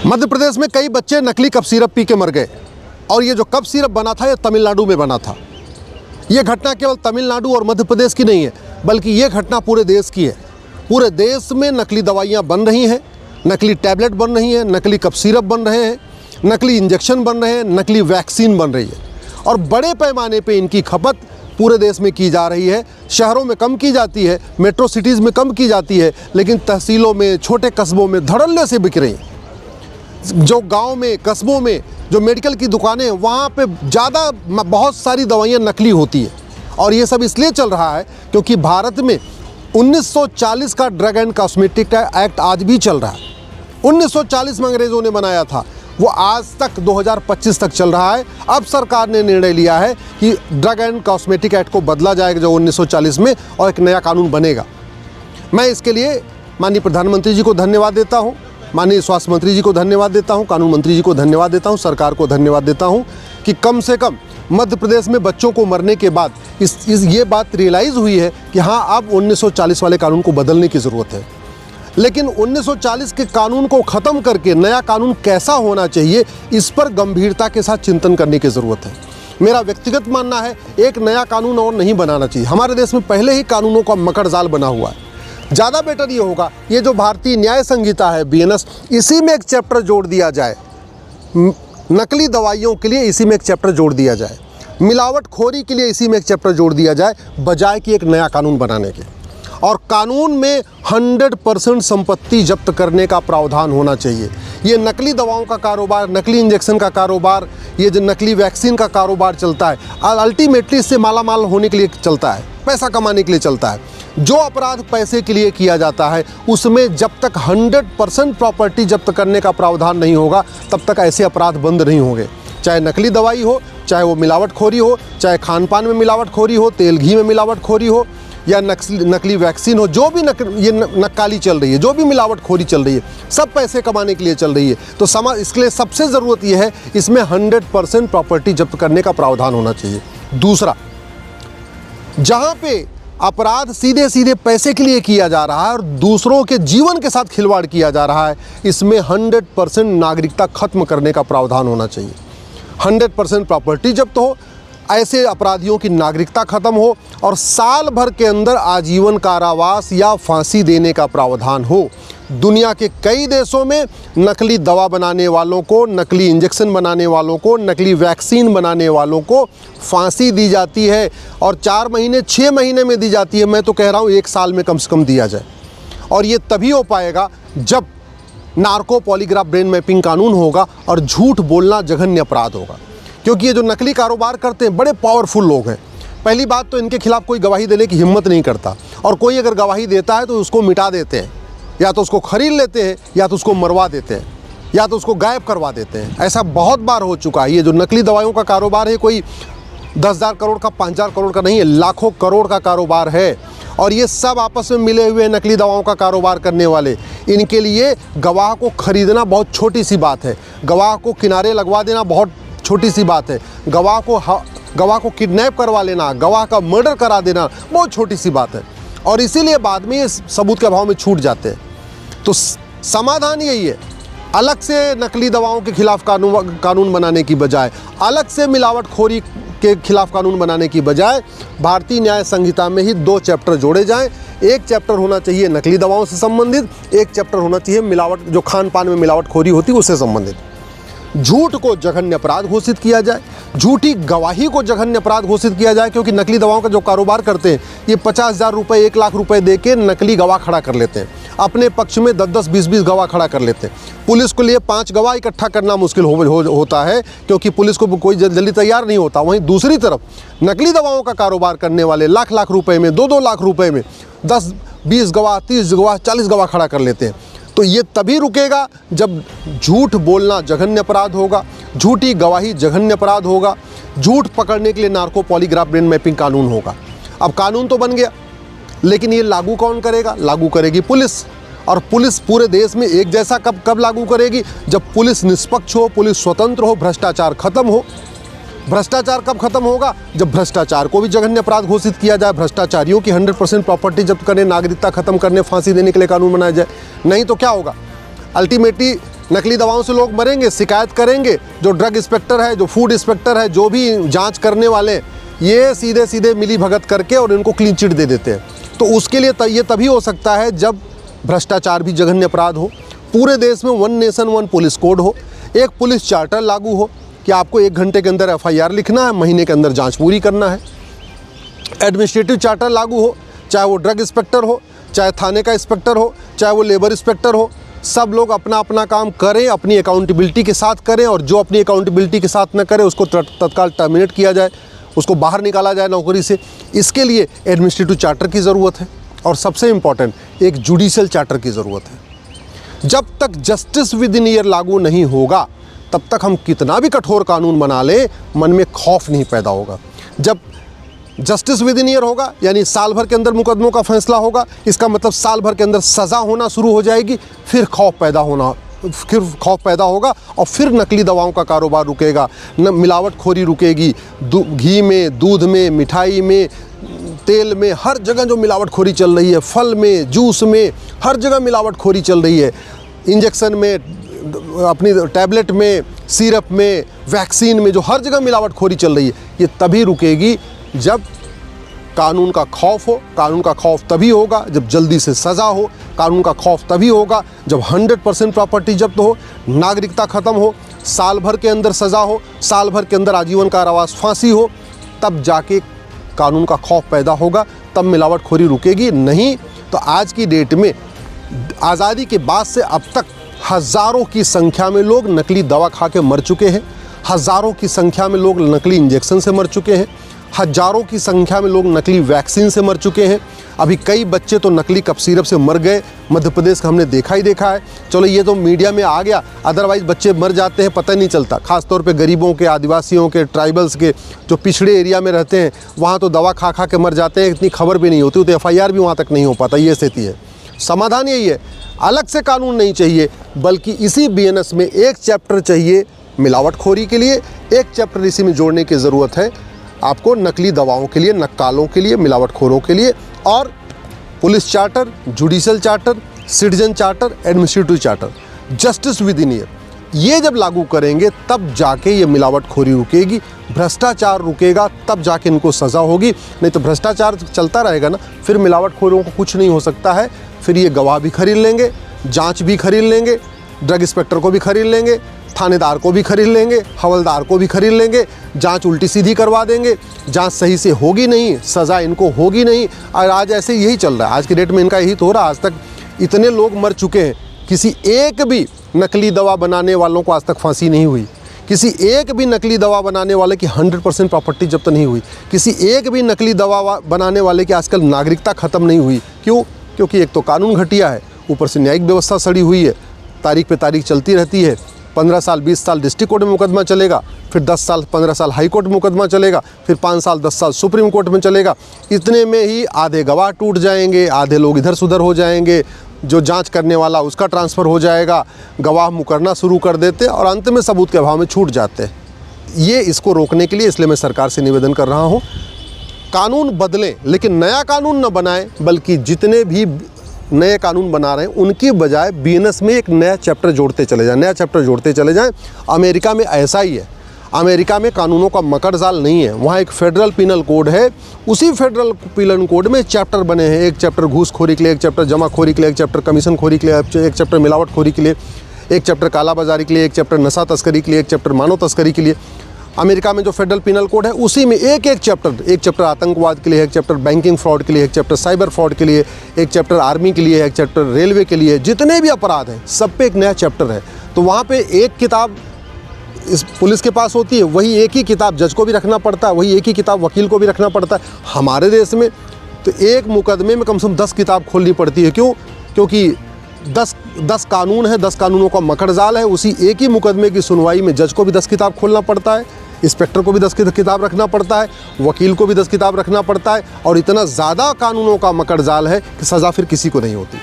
मध्य प्रदेश में कई बच्चे नकली कफ सिरप पी के मर गए और ये जो कफ सिरप बना था ये तमिलनाडु में बना था। ये घटना केवल तमिलनाडु और मध्य प्रदेश की नहीं है, बल्कि ये घटना पूरे देश की है। पूरे देश में नकली दवाइयाँ बन रही हैं, नकली टैबलेट बन रही हैं, नकली कफ सिरप बन रहे हैं, नकली इंजेक्शन बन रहे हैं, नकली वैक्सीन बन रही है और बड़े पैमाने पे इनकी खपत पूरे देश में की जा रही है। शहरों में कम की जाती है, मेट्रो सिटीज़ में कम की जाती है, लेकिन तहसीलों में, छोटे कस्बों में धड़ल्ले से बिक रही हैं। जो गांव में, कस्बों में जो मेडिकल की दुकानें, वहाँ पे ज़्यादा बहुत सारी दवाइयाँ नकली होती है। और ये सब इसलिए चल रहा है क्योंकि भारत में 1940 का ड्रग एंड कॉस्मेटिक एक्ट आज भी चल रहा है। 1940 में अंग्रेज़ों ने बनाया था, वो आज तक 2025 तक चल रहा है। अब सरकार ने निर्णय लिया है कि ड्रग एंड कॉस्मेटिक एक्ट को बदला जाएगा जो 1940 में, और एक नया कानून बनेगा। मैं इसके लिए माननीय प्रधानमंत्री जी को धन्यवाद देता हूँ, माननीय स्वास्थ्य मंत्री जी को धन्यवाद देता हूँ, कानून मंत्री जी को धन्यवाद देता हूँ, सरकार को धन्यवाद देता हूँ कि कम से कम मध्य प्रदेश में बच्चों को मरने के बाद ये बात रियलाइज़ हुई है कि हाँ, अब 1940 वाले कानून को बदलने की ज़रूरत है। लेकिन 1940 के कानून को ख़त्म करके नया कानून कैसा होना चाहिए, इस पर गंभीरता के साथ चिंतन करने की ज़रूरत है। मेरा व्यक्तिगत मानना है एक नया कानून और नहीं बनाना चाहिए। हमारे देश में पहले ही कानूनों का मकड़जाल बना हुआ है। ज़्यादा बेटर ये होगा ये जो भारतीय न्याय संहिता है BNS, इसी में एक चैप्टर जोड़ दिया जाए, नकली दवाइयों के लिए इसी में एक चैप्टर जोड़ दिया जाए, मिलावटखोरी के लिए इसी में एक चैप्टर जोड़ दिया जाए, बजाय कि एक नया कानून बनाने के। और कानून में 100% संपत्ति जब्त करने का प्रावधान होना चाहिए। ये नकली दवाओं का कारोबार, नकली इंजेक्शन का कारोबार, ये जो नकली वैक्सीन का कारोबार चलता है, अल्टीमेटली इससे मालामाल होने के लिए चलता है, पैसा कमाने के लिए चलता है। जो अपराध पैसे के लिए किया जाता है उसमें जब तक 100% प्रॉपर्टी जब्त करने का प्रावधान नहीं होगा तब तक ऐसे अपराध बंद नहीं होंगे। चाहे नकली दवाई हो, चाहे वो मिलावटखोरी हो, चाहे खान पान में मिलावटखोरी हो, तेल घी में मिलावटखोरी हो, या नकली वैक्सीन हो, जो भी ये नक्काली चल रही है, जो भी मिलावटखोरी चल रही है, सब पैसे कमाने के लिए चल रही है। तो समाज, इसके लिए सबसे ज़रूरत यह है इसमें 100% प्रॉपर्टी जब्त करने का प्रावधान होना चाहिए। दूसरा, जहाँ पे अपराध सीधे सीधे पैसे के लिए किया जा रहा है और दूसरों के जीवन के साथ खिलवाड़ किया जा रहा है, इसमें 100% नागरिकता खत्म करने का प्रावधान होना चाहिए। 100% प्रॉपर्टी जब्त हो, ऐसे अपराधियों की नागरिकता खत्म हो और साल भर के अंदर आजीवन कारावास या फांसी देने का प्रावधान हो। दुनिया के कई देशों में नकली दवा बनाने वालों को, नकली इंजेक्शन बनाने वालों को, नकली वैक्सीन बनाने वालों को फांसी दी जाती है और 4 महीने 6 महीने में दी जाती है। मैं तो कह रहा हूँ 1 साल में कम से कम दिया जाए। और ये तभी हो पाएगा जब नार्को पॉलीग्राफ ब्रेन मैपिंग कानून होगा और झूठ बोलना जघन्य अपराध होगा। क्योंकि ये जो नकली कारोबार करते हैं बड़े पावरफुल लोग हैं। पहली बात तो इनके खिलाफ कोई गवाही देने की हिम्मत नहीं करता, और कोई अगर गवाही देता है तो उसको मिटा देते हैं, या तो उसको खरीद लेते हैं, या तो उसको मरवा देते हैं, या तो उसको गायब करवा देते हैं। ऐसा बहुत बार हो चुका है। ये जो नकली दवाइयों का कारोबार है कोई 10,000 करोड़ का, 5,000 करोड़ का नहीं है, लाखों करोड़ का कारोबार है। और ये सब आपस में मिले हुए नकली दवाओं का कारोबार करने वाले, इनके लिए गवाह को खरीदना बहुत छोटी सी बात है, गवाह को किनारे लगवा देना बहुत छोटी सी बात है, गवाह को किडनैप करवा लेना, गवाह का मर्डर करा देना बहुत छोटी सी बात है। और इसीलिए बाद में ये सबूत के अभाव में छूट जाते हैं। तो समाधान यही है, अलग से नकली दवाओं के खिलाफ कानून बनाने की बजाय, अलग से मिलावटखोरी के खिलाफ कानून बनाने की बजाय, भारतीय न्याय संहिता में ही 2 चैप्टर जोड़े जाएं। एक चैप्टर होना चाहिए नकली दवाओं से संबंधित, एक चैप्टर होना चाहिए मिलावट, जो खान पान में मिलावटखोरी होती है उससे संबंधित। झूठ को जघन्य अपराध घोषित किया जाए, झूठी गवाही को जघन्य अपराध घोषित किया जाए। क्योंकि नकली दवाओं का जो कारोबार करते हैं ये 50,000 रुपये, 1 लाख रुपए दे के नकली गवाह खड़ा कर लेते हैं, अपने पक्ष में 10-10, 20-20 गवाह खड़ा कर लेते हैं। पुलिस के लिए 5 गवाह इकट्ठा करना मुश्किल होता है क्योंकि पुलिस को कोई जल्दी तैयार नहीं होता। वहीं दूसरी तरफ नकली दवाओं का कारोबार करने वाले लाख रुपए में, 2-2 लाख रुपए में 10-20 गवाह, 30 गवाह, 40 गवाह खड़ा कर लेते हैं। तो ये तभी रुकेगा जब झूठ बोलना जघन्य अपराध होगा, झूठी गवाही जघन्य अपराध होगा, झूठ पकड़ने के लिए नार्को पॉलीग्राफ ब्रेन मैपिंग कानून होगा। अब कानून तो बन गया, लेकिन ये लागू कौन करेगा? लागू करेगी पुलिस। और पुलिस पूरे देश में एक जैसा कब लागू करेगी? जब पुलिस निष्पक्ष हो, पुलिस स्वतंत्र हो, भ्रष्टाचार खत्म हो। भ्रष्टाचार कब खत्म होगा? जब भ्रष्टाचार को भी जघन्य अपराध घोषित किया जाए, भ्रष्टाचारियों की 100% प्रॉपर्टी जब्त करने, नागरिकता खत्म करने, फांसी देने के लिए कानून बनाया जाए। नहीं तो क्या होगा? अल्टीमेटली नकली दवाओं से लोग मरेंगे, शिकायत करेंगे। जो ड्रग इंस्पेक्टर है, जो फूड इंस्पेक्टर है, जो भी जांच करने वाले, ये सीधे सीधे मिली भगत करके और इनको क्लीन चिट दे देते हैं। तो उसके लिए ये तभी हो सकता है जब भ्रष्टाचार भी जघन्य अपराध हो, पूरे देश में one nation one police code हो, एक पुलिस चार्टर लागू हो कि आपको 1 घंटे के अंदर FIR लिखना है, महीने के अंदर जाँच पूरी करना है। एडमिनिस्ट्रेटिव चार्टर लागू हो, चाहे वो ड्रग इंस्पेक्टर हो, चाहे थाने का इंस्पेक्टर हो, चाहे वो लेबर इंस्पेक्टर हो, सब लोग अपना अपना काम करें, अपनी अकाउंटेबिलिटी के साथ करें, और जो अपनी अकाउंटेबिलिटी के साथ न करे उसको तत्काल टर्मिनेट किया जाए, उसको बाहर निकाला जाए नौकरी से। इसके लिए एडमिनिस्ट्रेटिव चार्टर की ज़रूरत है, और सबसे इम्पॉर्टेंट एक जुडिशल चार्टर की ज़रूरत है। जब तक जस्टिस विद इन ईयर लागू नहीं होगा तब तक हम कितना भी कठोर कानून बना लें, मन में खौफ नहीं पैदा होगा। जब जस्टिस विद इन ईयर होगा, यानी साल भर के अंदर मुकदमों का फैसला होगा, इसका मतलब साल भर के अंदर सज़ा होना शुरू हो जाएगी, फिर खौफ पैदा होगा, और फिर नकली दवाओं का कारोबार रुकेगा, मिलावटखोरी रुकेगी। घी में, दूध में, मिठाई में, तेल में, हर जगह जो मिलावटखोरी चल रही है, फल में, जूस में, हर जगह मिलावटखोरी चल रही है। इंजेक्शन में, अपनी टैबलेट में, सिरप में, वैक्सीन में, जो हर जगह मिलावटखोरी चल रही है, ये तभी रुकेगी जब कानून का खौफ हो। कानून का खौफ तभी होगा जब जल्दी से सज़ा हो। कानून का खौफ तभी होगा जब 100% प्रॉपर्टी जब्त हो, नागरिकता ख़त्म हो, साल भर के अंदर सज़ा हो, साल भर के अंदर आजीवन कारावास, फांसी हो, तब जाके कानून का खौफ पैदा होगा, तब मिलावटखोरी रुकेगी। नहीं तो आज की डेट में, आज़ादी के बाद से अब तक हज़ारों की संख्या में लोग नकली दवा खा के मर चुके हैं, हज़ारों की संख्या में लोग नकली इंजेक्शन से मर चुके हैं, हज़ारों की संख्या में लोग नकली वैक्सीन से मर चुके हैं। अभी कई बच्चे तो नकली कफ सिरप से मर गए, मध्य प्रदेश का हमने देखा ही देखा है। चलो ये तो मीडिया में आ गया, अदरवाइज़ बच्चे मर जाते हैं, पता नहीं चलता। ख़ास तौर पे गरीबों के, आदिवासियों के, ट्राइबल्स के, जो पिछड़े एरिया में रहते हैं, वहाँ तो दवा खा खा के मर जाते हैं, इतनी खबर भी नहीं होती, तो FIR भी वहाँ तक नहीं हो पाता। ये स्थिति है। समाधान यही है, अलग से कानून नहीं चाहिए, बल्कि इसी BNS में एक चैप्टर चाहिए मिलावटखोरी के लिए, एक चैप्टर इसी में जोड़ने की ज़रूरत है आपको नकली दवाओं के लिए, नक्कालों के लिए, मिलावटखोरों के लिए, और police charter, judicial charter, citizen charter, administrative charter, justice with in year, ये जब लागू करेंगे तब जाके ये मिलावटखोरी रुकेगी, भ्रष्टाचार रुकेगा, तब जाके इनको सज़ा होगी। नहीं तो भ्रष्टाचार चलता रहेगा ना, फिर मिलावटखोरों को कुछ नहीं हो सकता है। फिर ये गवाह भी खरीद लेंगे, जांच भी खरीद लेंगे, ड्रग इंस्पेक्टर को भी खरीद लेंगे, थानेदार को भी खरीद लेंगे, हवलदार को भी खरीद लेंगे, जांच उल्टी सीधी करवा देंगे, जांच सही से होगी नहीं, सज़ा इनको होगी नहीं। और आज ऐसे यही चल रहा है, आज की डेट में इनका यही तो हो रहा है। आज तक इतने लोग मर चुके हैं, किसी एक भी नकली दवा बनाने वालों को आज तक फांसी नहीं हुई, किसी एक भी नकली दवा बनाने वाले की 100% प्रॉपर्टी जब्त नहीं हुई, किसी एक भी नकली दवा बनाने वाले की आजकल नागरिकता ख़त्म नहीं हुई। क्यों? क्योंकि एक तो कानून घटिया है, ऊपर से न्यायिक व्यवस्था सड़ी हुई है, तारीख पे तारीख चलती रहती है। 15 साल 20 साल डिस्ट्रिक्ट कोर्ट में मुकदमा चलेगा, फिर 10 साल 15 साल हाई कोर्ट में मुकदमा चलेगा, फिर 5 साल 10 साल सुप्रीम कोर्ट में चलेगा। इतने में ही आधे गवाह टूट जाएंगे, आधे लोग इधर सुधर हो जाएंगे, जो जांच करने वाला उसका ट्रांसफ़र हो जाएगा, गवाह मुकरना शुरू कर देते और अंत में सबूत के अभाव में छूट जाते हैं। ये इसको रोकने के लिए इसलिए मैं सरकार से निवेदन कर रहा हूँ, कानून बदलें, लेकिन नया कानून न बनाएं, बल्कि जितने भी नए कानून बना रहे हैं उनकी बजाय BNS में एक नया चैप्टर जोड़ते चले जाएं, नया चैप्टर जोड़ते चले जाएं। अमेरिका में ऐसा ही है, अमेरिका में कानूनों का मकड़जाल नहीं है, वहाँ एक फेडरल पिनल कोड है, उसी फेडरल पिनल कोड में चैप्टर बने हैं, एक चैप्टर घूसखोरी के लिए, एक चैप्टर जमाखोरी के लिए, एक चैप्टर कमीशन खोरी के लिए, एक चैप्टर मिलावटखोरी के लिए, एक चैप्टर कालाबाजारी के लिए, एक चैप्टर नशा तस्करी के लिए, एक चैप्टर मानव तस्करी के लिए। अमेरिका में जो फेडरल पिनल कोड है उसी में एक चैप्टर आतंकवाद के लिए, एक चैप्टर बैंकिंग फ्रॉड के लिए, एक चैप्टर साइबर फ्रॉड के लिए, एक चैप्टर आर्मी के लिए, एक चैप्टर रेलवे के लिए, जितने भी अपराध हैं सब पे एक नया चैप्टर है। तो वहाँ पे एक किताब इस पुलिस के पास होती है, वही एक ही किताब जज को भी रखना पड़ता है, वही एक ही किताब वकील को भी रखना पड़ता है। हमारे देश में तो एक मुकदमे में कम से कम 10 किताब खोलनी पड़ती है। क्यों? क्योंकि 10 कानून है, 10 कानूनों का मकड़जाल है। उसी एक ही मुकदमे की सुनवाई में जज को भी 10 किताब खोलना पड़ता है, इंस्पेक्टर को भी 10 किताब रखना पड़ता है, वकील को भी 10 किताब रखना पड़ता है, और इतना ज़्यादा कानूनों का मकड़जाल है कि सज़ा फिर किसी को नहीं होती।